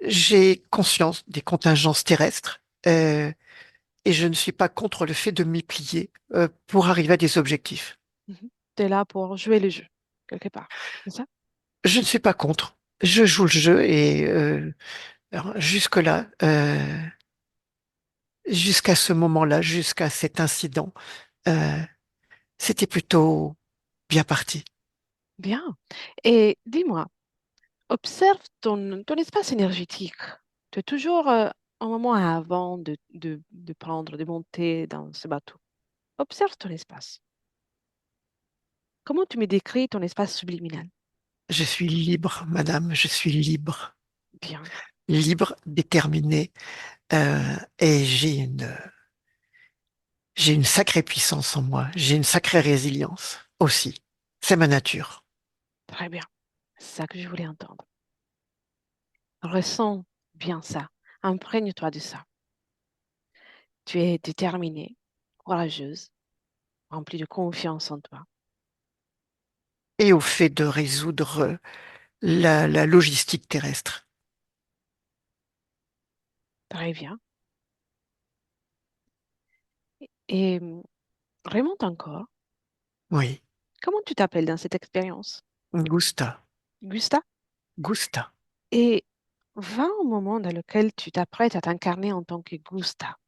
j'ai conscience des contingences terrestres et je ne suis pas contre le fait de m'y plier pour arriver à des objectifs. Tu es là pour jouer le jeu, quelque part. C'est ça? Je ne suis pas contre. Je joue le jeu et alors, jusque-là, jusqu'à ce moment-là, jusqu'à cet incident, euh, c'était plutôt bien parti. Bien. Et dis-moi, observe ton espace énergétique. Tu es toujours un moment avant de prendre, de monter dans ce bateau. Observe ton espace. Comment tu me décris ton espace subliminal? Je suis libre, madame, je suis libre, Bien, libre, déterminé, et j'ai une sacrée puissance en moi, j'ai une sacrée résilience aussi. C'est ma nature. très bien. C'est ça que je voulais entendre. Ressens bien ça. Imprègne-toi de ça. Tu es déterminée, courageuse, remplie de confiance en toi. Et au fait de résoudre la logistique terrestre. Très bien. Et remonte encore. Oui, Comment tu t'appelles dans cette expérience? Gusta, Gusta? Gusta. Et va au moment dans lequel tu t'apprêtes à t'incarner en tant que Gusta.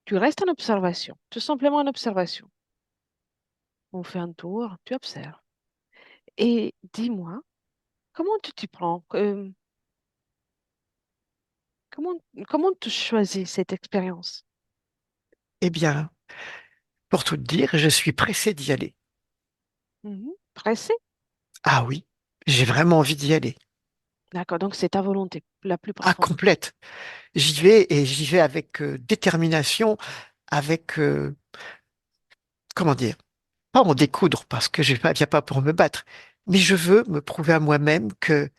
Tu restes en observation, tout simplement en observation. On fait un tour, tu observes. Et dis-moi, comment tu t'y prends? Comment, comment tu choisis cette expérience? Eh bien, pour tout te dire, je suis pressé d'y aller. Mhm. Pressé? Ah oui, j'ai vraiment envie d'y aller. D'accord, donc c'est ta volonté la plus Ah, profonde. complète. J'y vais et j'y vais avec détermination, avec, comment dire, pas en découdre parce que je viens pas pour me battre, mais je veux me prouver à moi-même que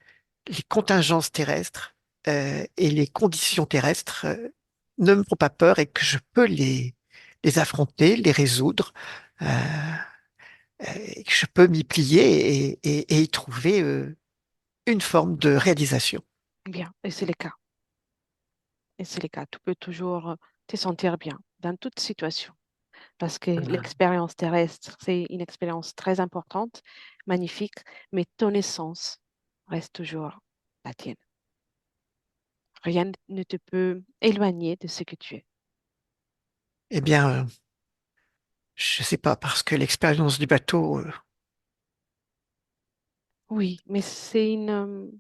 les contingences terrestres et les conditions terrestres ne me font pas peur et que je peux les affronter, les résoudre, euh, et que je peux m'y plier et y trouver une forme de réalisation. Bien, et c'est le cas. Et c'est le cas. Tu peux toujours te sentir bien dans toute situation. Parce que l'expérience terrestre, c'est une expérience très importante, magnifique, mais ton essence reste toujours la tienne. Rien ne te peut éloigner de ce que tu es. Eh bien, je sais pas, parce que l'expérience du bateau, Oui, mais c'est une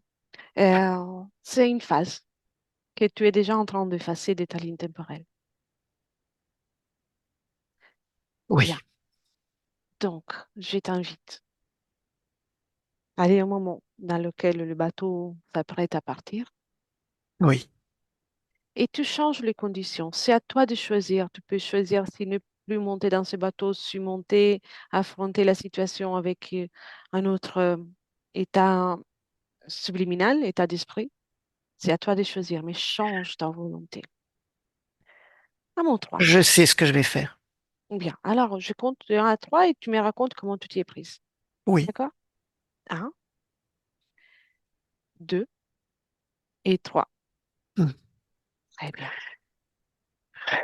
phase que tu es déjà en train de passer de ta ligne temporelle. oui, Bien, donc je t'invite à aller au moment dans lequel le bateau s'apprête à partir oui. et tu changes les conditions. C'est à toi de choisir. Tu peux choisir si ne plus monter dans ce bateau, si monter, affronter la situation avec un autre état subliminal, état d'esprit. C'est à toi de choisir, mais change ta volonté. À mon 3. Je sais ce que je vais faire. Bien. Alors, je compte de 1 à 3 et tu me racontes comment tu t'y es prise. Oui. D'accord? Un, 2 et 3. Hmm. Très bien.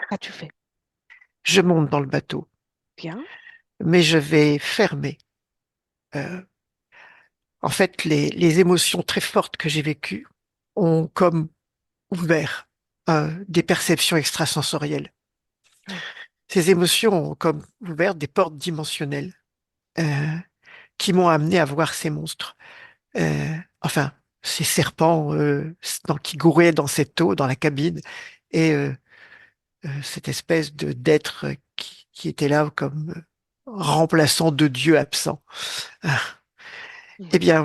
Qu'as-tu fait? Je monte dans le bateau, Bien. mais je vais fermer. euh, En fait, les émotions très fortes que j'ai vécues ont comme ouvert des perceptions extrasensorielles. Oui. Ces émotions ont comme ouvert des portes dimensionnelles euh, qui m'ont amené à voir ces monstres. Enfin, ces serpents qui gouraient dans cette eau, dans la cabine, et cette espèce de d'être qui était là comme remplaçant de Dieu absent. Ah, eh Oui. bien,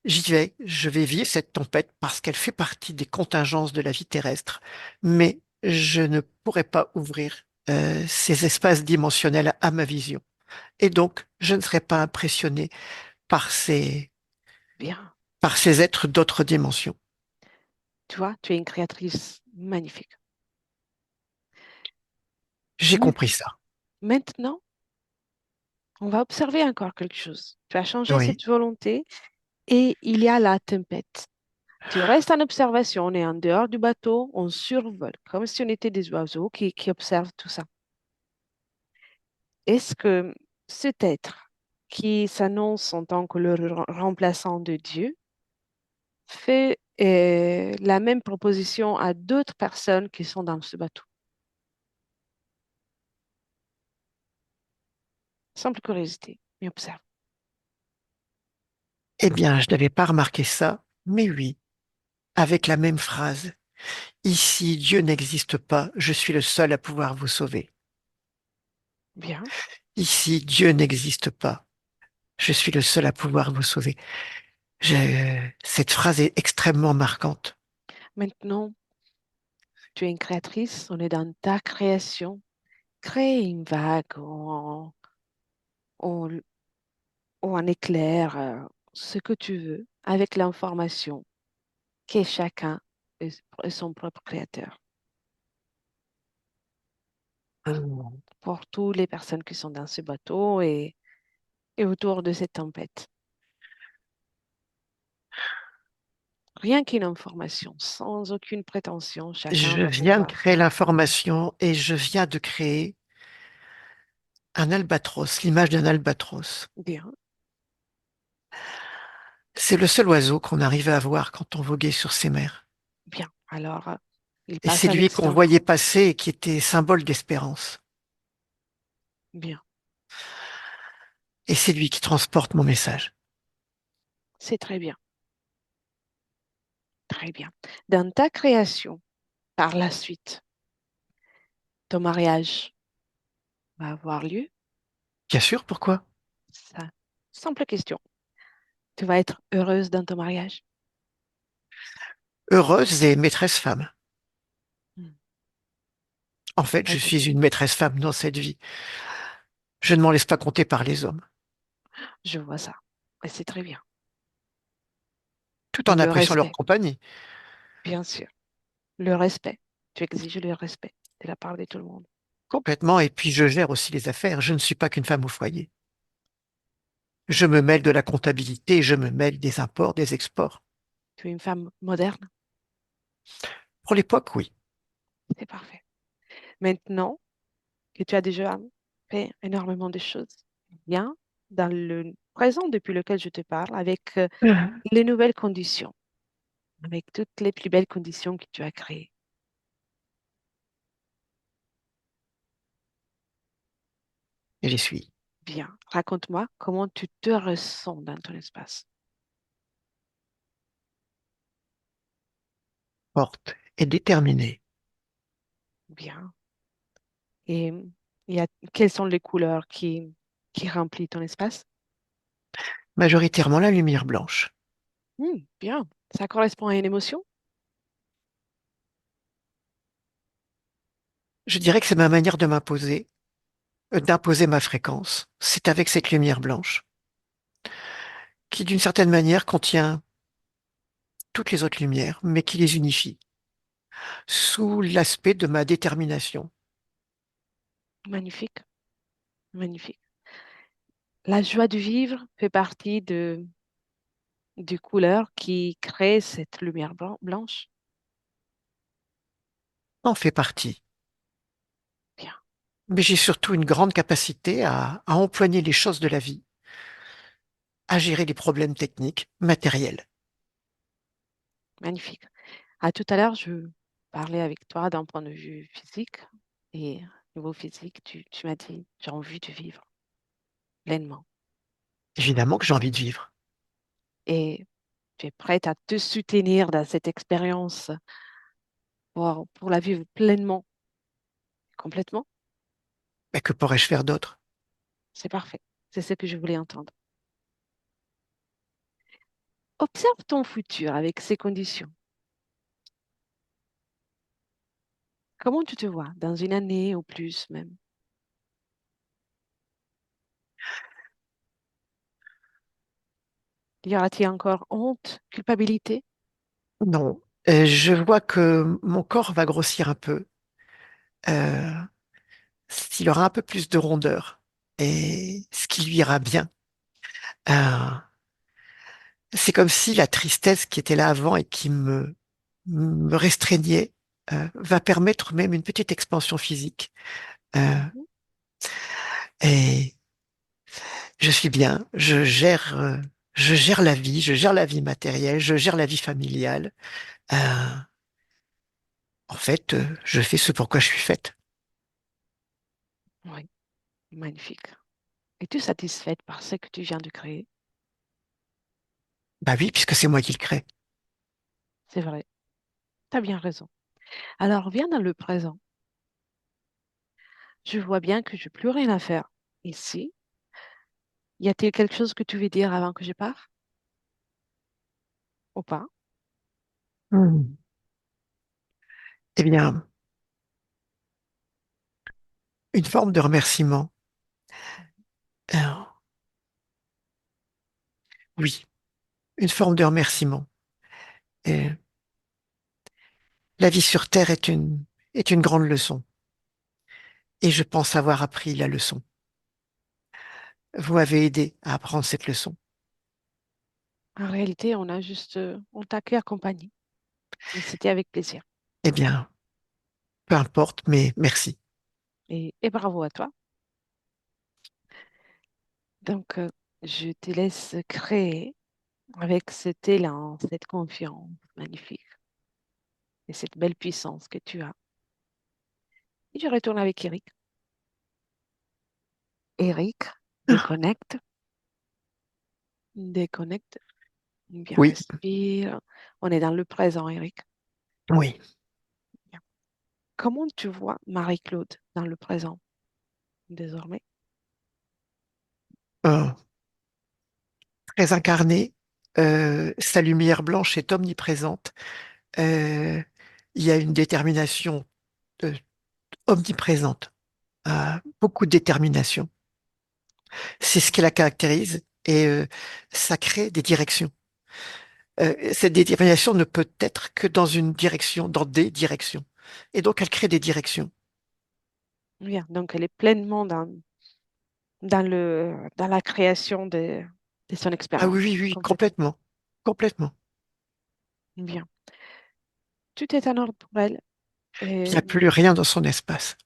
j'y vais, je vais vivre cette tempête parce qu'elle fait partie des contingences de la vie terrestre, mais je ne pourrai pas ouvrir ces espaces dimensionnels à ma vision. Et donc, je ne serai pas impressionné par Bien. par ces êtres d'autres dimensions. Tu vois, tu es une créatrice magnifique. J'ai Mais compris ça. maintenant, on va observer encore quelque chose. Tu as changé Oui. cette volonté et il y a la tempête. Tu restes en observation, on est en dehors du bateau, on survole, comme si on était des oiseaux qui observent tout ça. Est-ce que cet être qui s'annonce en tant que le remplaçant de Dieu fait la même proposition à d'autres personnes qui sont dans ce bateau? Simple curiosité, mais observe. Eh bien, je n'avais pas remarqué ça, mais oui, avec la même phrase. Ici, Dieu n'existe pas, je suis le seul à pouvoir vous sauver. Bien. Ici, Dieu n'existe pas, je suis le seul à pouvoir vous sauver. Cette phrase est extrêmement marquante. Maintenant, tu es une créatrice, on est dans ta création. Crée une vague ou ou un éclair, ce que tu veux, avec l'information que chacun est son propre créateur. Pour toutes les personnes qui sont dans ce bateau et autour de cette tempête. Rien qu'une information, sans aucune prétention, chacun Je va viens de pouvoir créer dire l'information et je viens de créer un albatros, l'image d'un albatros. bien, C'est le seul oiseau qu'on arrivait à voir quand on voguait sur ces mers. bien. Alors, il Et passe c'est à lui qu'on l'extinction. voyait passer et qui était symbole d'espérance. Bien, Et c'est lui qui transporte mon message. c'est très bien, très bien. Dans ta création, par la suite, ton mariage va avoir lieu. Bien sûr, pourquoi? Ça. Simple question. Tu vas être heureuse dans ton mariage? Heureuse et maîtresse femme. Hmm. En fait, Ouais, je suis une maîtresse femme dans cette vie. Je ne m'en laisse pas compter par les hommes, je vois ça. Et c'est très bien. tout Et en le appréciant leur respect, compagnie. bien sûr. Le respect. Tu exiges le respect de la part de tout le monde. Complètement. Et puis, je gère aussi les affaires. Je ne suis pas qu'une femme au foyer. Je me mêle de la comptabilité, je me mêle des imports, des exports. Tu es une femme moderne? Pour l'époque, oui. C'est parfait. Maintenant que tu as déjà fait énormément de choses, bien, dans le présent depuis lequel je te parle, avec les nouvelles conditions, avec toutes les plus belles conditions que tu as créées. J'y suis. Bien, raconte-moi comment tu te ressens dans ton espace. Forte et déterminée. Bien. Et quelles sont les couleurs qui remplissent ton espace? Majoritairement la lumière blanche. Bien. Ça correspond à une émotion? Je dirais que c'est ma manière de m'imposer, d'imposer ma fréquence. C'est avec cette lumière blanche, qui d'une certaine manière contient toutes les autres lumières, mais qui les unifie, sous l'aspect de ma détermination. Magnifique, magnifique. La joie de vivre fait partie des couleurs qui créent cette lumière blanche. En fait partie. Bien, Mais j'ai surtout une grande capacité à empoigner les choses de la vie, à gérer les problèmes techniques, matériels. magnifique. À tout à l'heure, je parlais avec toi d'un point de vue physique et niveau physique, tu m'as dit, j'ai envie de vivre pleinement Évidemment que j'ai envie de vivre. et tu es prête à te soutenir dans cette expérience pour la vivre pleinement, complètement. Mais que pourrais-je faire d'autre? C'est parfait. C'est ce que je voulais entendre. Observe ton futur avec ces conditions. Comment tu te vois dans une année ou plus même? Y aura-t-il encore honte, culpabilité? Non. Je vois que mon corps va grossir un peu. Euh, S'il aura un peu plus de rondeur et ce qui lui ira bien. Euh, c'est comme si la tristesse qui était là avant et qui me restreignait va permettre même une petite expansion physique. Euh, Mhm. et je suis bien, je gère la vie, je gère la vie matérielle, je gère la vie familiale. Euh, en fait, je fais ce pourquoi je suis faite. Oui, magnifique. Es-tu satisfaite par ce que tu viens de créer? Bah oui, puisque c'est moi qui le crée. C'est vrai, tu as bien raison. Alors, viens dans le présent. Je vois bien que je n'ai plus rien à faire ici. Y a-t-il quelque chose que tu veux dire avant que je parte ou pas? Hmm. Eh bien, une forme de remerciement. Euh, oui, une forme de remerciement. Et la vie sur Terre est une grande leçon. Et je pense avoir appris la leçon. Vous m'avez aidé à apprendre cette leçon. En réalité, on t'a que accompagné. Et c'était avec plaisir. Eh bien, peu importe, mais merci. Et bravo à toi. Donc, je te laisse créer avec cet élan, cette confiance magnifique et cette belle puissance que tu as. Et je retourne avec Eric. Eric, déconnecte, déconnecte, bien Oui, respire. On est dans le présent, Eric. oui. Bien. Comment tu vois Marie-Claude dans le présent désormais? Oh. très incarné. Sa lumière blanche est omniprésente. Euh, il y a une détermination euh, omniprésente, beaucoup de détermination. C'est ce qui la caractérise et ça crée des directions. Cette détermination ne peut être que dans une direction, dans des directions. Et donc, elle crée des directions. Bien. Donc, elle est pleinement dans la création de son Ah oui, expérience, oui, oui, complètement. complètement. Complètement. Bien. Tout est en ordre pour elle. Il n'y a Et plus rien dans son espace.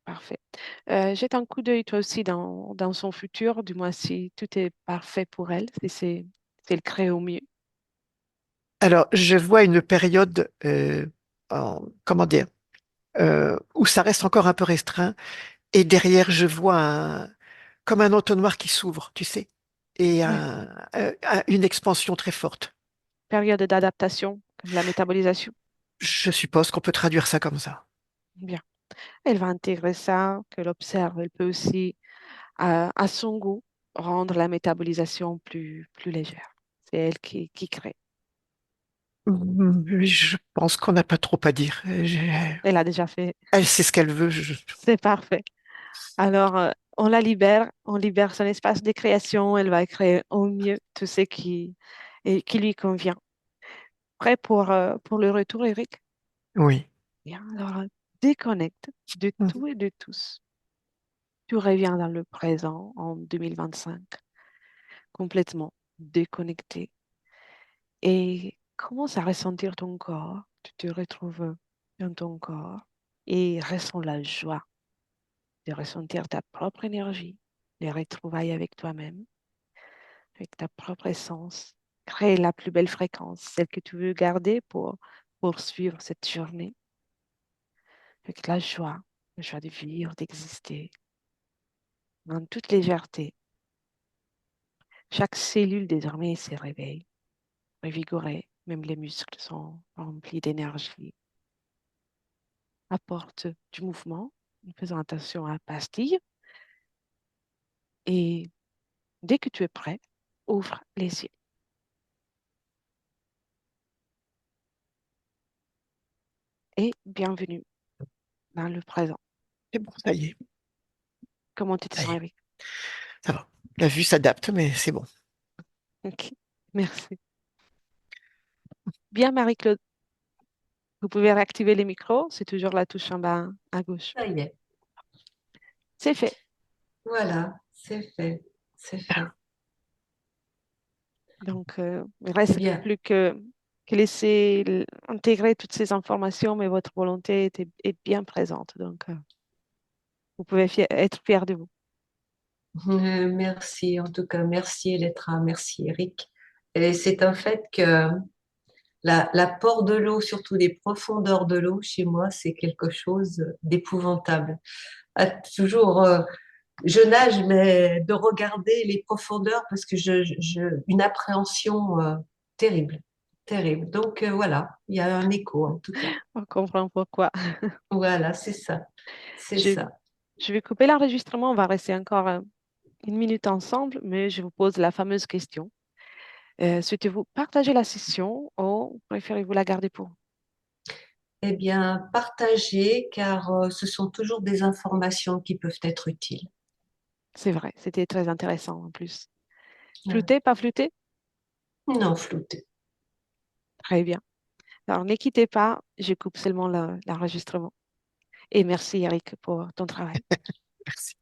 parfait. Jette un coup d'œil toi aussi dans son futur, du moins si tout est parfait pour elle, si elle crée au mieux. Alors, je vois une période, comment dire, où ça reste encore un peu restreint. Et derrière, je vois comme un entonnoir qui s'ouvre, tu sais, et Oui. une expansion très forte. Période d'adaptation, comme la métabolisation. Je suppose qu'on peut traduire ça comme ça. Bien. Elle va intégrer ça, qu'elle observe. Elle peut aussi, à son goût, rendre la métabolisation plus légère. C'est elle qui crée. Oui, je pense qu'on n'a pas trop à dire. Elle a déjà fait. Elle sait ce qu'elle veut. C'est parfait. Alors, on libère son espace de création. Elle va créer au mieux tout ce qui lui convient. Prêt pour le retour, Eric? Oui. Bien. Alors, déconnecte de tout et de tous. Tu reviens dans le présent en 2025, complètement déconnecté et commence à ressentir ton corps. Tu te retrouves dans ton corps et ressens la joie de ressentir ta propre énergie, les retrouvailles avec toi-même, avec ta propre essence. Crée la plus belle fréquence, celle que tu veux garder pour poursuivre cette journée avec la joie de vivre, d'exister en toute légèreté. Chaque cellule désormais se réveille, revigorée, même les muscles sont remplis d'énergie. Apporte du mouvement en faisant attention à la pastille et dès que tu es prêt, ouvre les yeux et bienvenue dans le présent. C'est bon, ça y est. Comment tu te Ça y sens, est. Eric? Ça va. La vue s'adapte, mais c'est bon. Ok, merci. Bien, Marie-Claude, vous pouvez réactiver les micros, c'est toujours la touche en bas à gauche. Ça y est. C'est fait. Voilà, c'est fait. C'est fait. Donc, il ne reste Bien. plus que laisser intégrer toutes ces informations, mais votre volonté est bien présente. Donc, vous pouvez être fier de vous. Merci, en tout cas, merci Elettra, merci Eric. Et c'est un fait que l'apport de l'eau, surtout les profondeurs de l'eau, chez moi, c'est quelque chose d'épouvantable. Toujours, je nage, mais de regarder les profondeurs, parce que une appréhension terrible, terrible. Donc voilà, il y a un écho en tout cas. On comprend pourquoi. Voilà, c'est ça, c'est Je, ça. je vais couper l'enregistrement. On va rester encore une minute ensemble, mais je vous pose la fameuse question. Souhaitez-vous partager la session ou préférez-vous la garder pour vous? Eh bien, partagez, car ce sont toujours des informations qui peuvent être utiles. C'est vrai, c'était très intéressant en plus. Ah, Flouté, pas flouté? non, flouté. Très bien. Alors, ne quittez pas, je coupe seulement l'enregistrement. Et merci Eric pour ton travail. Merci.